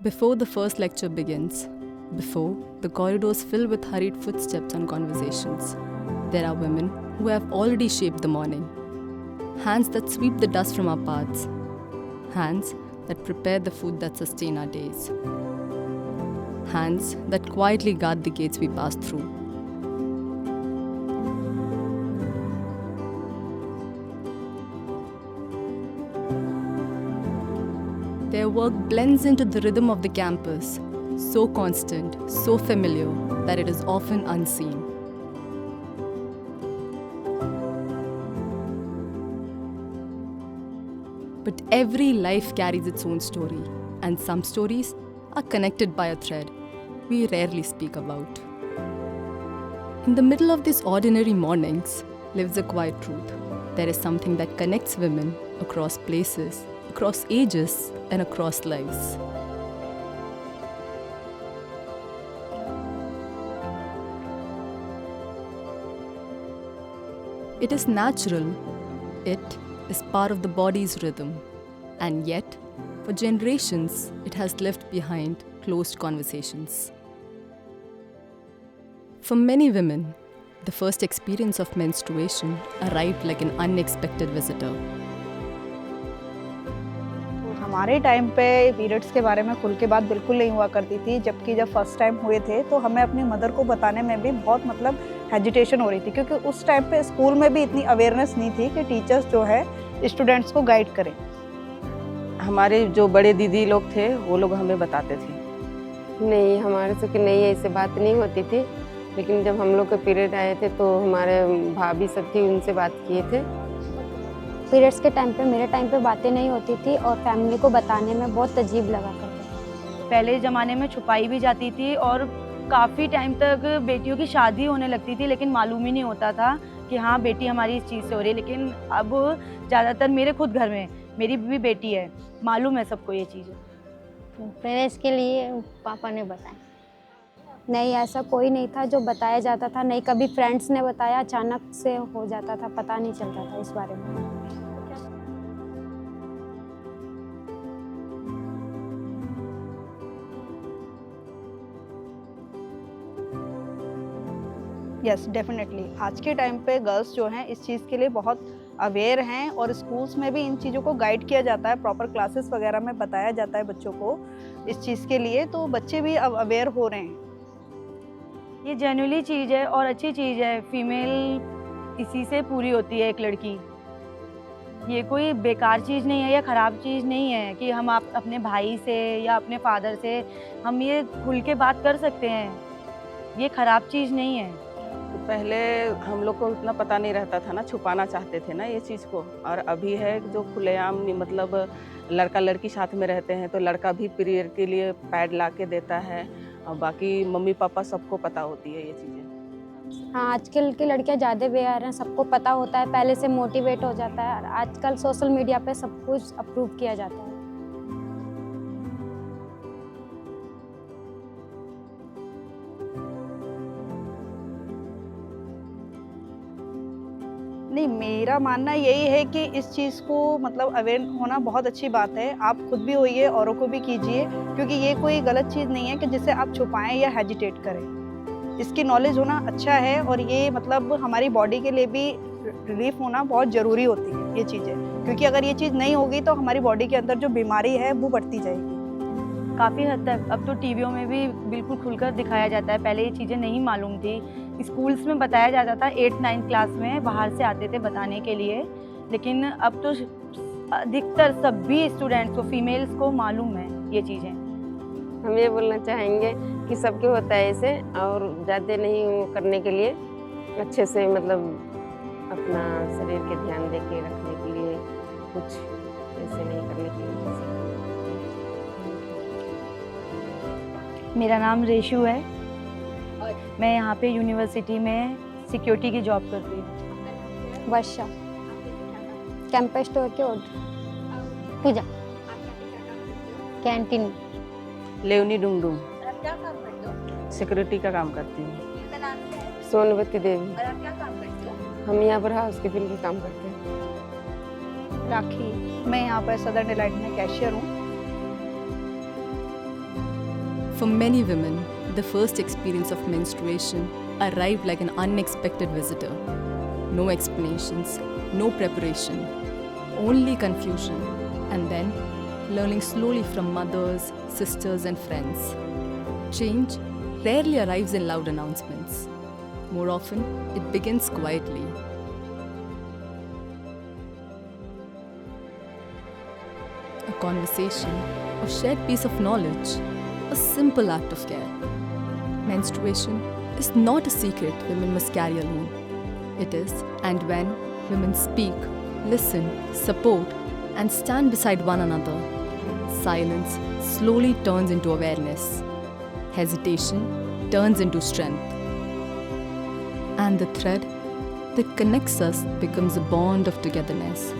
Before the first lecture begins, before the corridors fill with hurried footsteps and conversations, there are women who have already shaped the morning. Hands that sweep the dust from our paths. Hands that prepare the food that sustain our days. Hands that quietly guard the gates we pass through. Their work blends into the rhythm of the campus, so constant, so familiar, that it is often unseen. But every life carries its own story, and some stories are connected by a thread we rarely speak about. In the middle of these ordinary mornings lives a quiet truth. There is something that connects women across places, across ages, and across lives. It is natural. It is part of the body's rhythm. And yet, for generations, it has left behind closed conversations. For many women, the first experience of menstruation arrived like an unexpected visitor. हमारे time पे periods के बारे में खुल के बात बिल्कुल नहीं हुआ करती थी, जबकि जब फर्स्ट टाइम हुए थे तो हमें अपनी मदर को बताने में भी बहुत हेजिटेशन हो रही थी, क्योंकि उस टाइम पे स्कूल में भी इतनी अवेयरनेस नहीं थी कि टीचर्स जो है स्टूडेंट्स को गाइड करें। हमारे जो बड़े दीदी लोग थे वो लोग हमें बताते थे। नहीं, हमारे से कि नहीं ऐसे बात नहीं होती थी, लेकिन जब हम लोग के पीरियड आए थे तो हमारे भाभी सब थी, उनसे बात किए थे। पीरियड्स के टाइम पे मेरे टाइम पे बातें नहीं होती थी और फैमिली को बताने में बहुत अजीब लगा करता था। पहले ज़माने में छुपाई भी जाती थी और काफ़ी टाइम तक बेटियों की शादी होने लगती थी, लेकिन मालूम ही नहीं होता था कि हाँ बेटी हमारी इस चीज़ से हो रही है। लेकिन अब ज़्यादातर मेरे खुद घर में मेरी भी बेटी है, मालूम है सबको ये चीज़ें। पेरेंट्स के लिए पापा ने बताया। नहीं, ऐसा कोई नहीं था जो बताया जाता था, नहीं कभी फ्रेंड्स ने बताया, अचानक से हो जाता था, पता नहीं चलता था इस बारे में। यस, डेफिनेटली आज के टाइम पे गर्ल्स जो हैं इस चीज़ के लिए बहुत अवेयर हैं और स्कूल्स में भी इन चीज़ों को गाइड किया जाता है, प्रॉपर क्लासेस वगैरह में बताया जाता है बच्चों को इस चीज़ के लिए, तो बच्चे भी अब अवेयर हो रहे हैं। ये जेन्युइनली चीज़ है और अच्छी चीज़ है। फीमेल इसी से पूरी होती है एक लड़की। ये कोई बेकार चीज़ नहीं है या ख़राब चीज़ नहीं है कि हम आप अपने भाई से या अपने फादर से हम ये खुल के बात कर सकते हैं। ये ख़राब चीज़ नहीं है। तो पहले हम लोग को इतना पता नहीं रहता था ना, छुपाना चाहते थे ना ये चीज़ को। और अभी है जो खुलेआम, मतलब लड़का लड़की साथ में रहते हैं तो लड़का भी पीरियड के लिए पैड ला के देता है और बाकी मम्मी पापा सबको पता होती है ये चीज़ें। हाँ, आजकल की लड़कियां ज़्यादा अवेयर हैं, सबको पता होता है, पहले से मोटिवेट हो जाता है और आजकल सोशल मीडिया पे सब कुछ अप्रूव किया जाता है। नहीं, मेरा मानना यही है कि इस चीज़ को मतलब अवेयर होना बहुत अच्छी बात है। आप खुद भी होइए, औरों को भी कीजिए, क्योंकि ये कोई गलत चीज़ नहीं है कि जिसे आप छुपाएं या हेजिटेट करें। इसकी नॉलेज होना अच्छा है और ये मतलब हमारी बॉडी के लिए भी रिलीफ होना बहुत ज़रूरी होती है ये चीज़ें, क्योंकि अगर ये चीज़ नहीं होगी तो हमारी बॉडी के अंदर जो बीमारी है वो बढ़ती जाएगी। काफ़ी हद तक अब तो टीवियों में भी बिल्कुल खुलकर दिखाया जाता है। पहले ये चीज़ें नहीं मालूम थी। स्कूल्स में बताया जाता था, 8-9 क्लास में बाहर से आते थे बताने के लिए, लेकिन अब तो अधिकतर सभी स्टूडेंट्स को, फीमेल्स को मालूम है ये चीज़ें। हम ये बोलना चाहेंगे कि सबके होता है ऐसे, और ज़्यादा नहीं वो करने के लिए अच्छे से मतलब अपना शरीर के ध्यान दे के रखने के लिए, कुछ ऐसे नहीं करने के लिए। मेरा नाम रेशु है और मैं यहाँ पे यूनिवर्सिटी में सिक्योरिटी की जॉब करती हूँ। वर्षा, कैंपस स्टोर के ओर पूजा, कैंटीन। लेवनी डुंगडुंग, सिक्योरिटी का काम करती हूँ। सोनवती देवी। हम यहाँ पर हाउस कीपिंग का काम करते हैं। राखी, मैं यहाँ पर सदर्न डिलाइट में कैशियर हूँ। For many women, the first experience of menstruation arrived like an unexpected visitor. No explanations, no preparation, only confusion, and then learning slowly from mothers, sisters, and friends. Change rarely arrives in loud announcements. More often, it begins quietly. A conversation, a shared piece of knowledge, a simple act of care. Menstruation is not a secret women must carry alone. It is, and when women speak, listen, support, and stand beside one another, silence slowly turns into awareness. Hesitation turns into strength. And the thread that connects us becomes a bond of togetherness.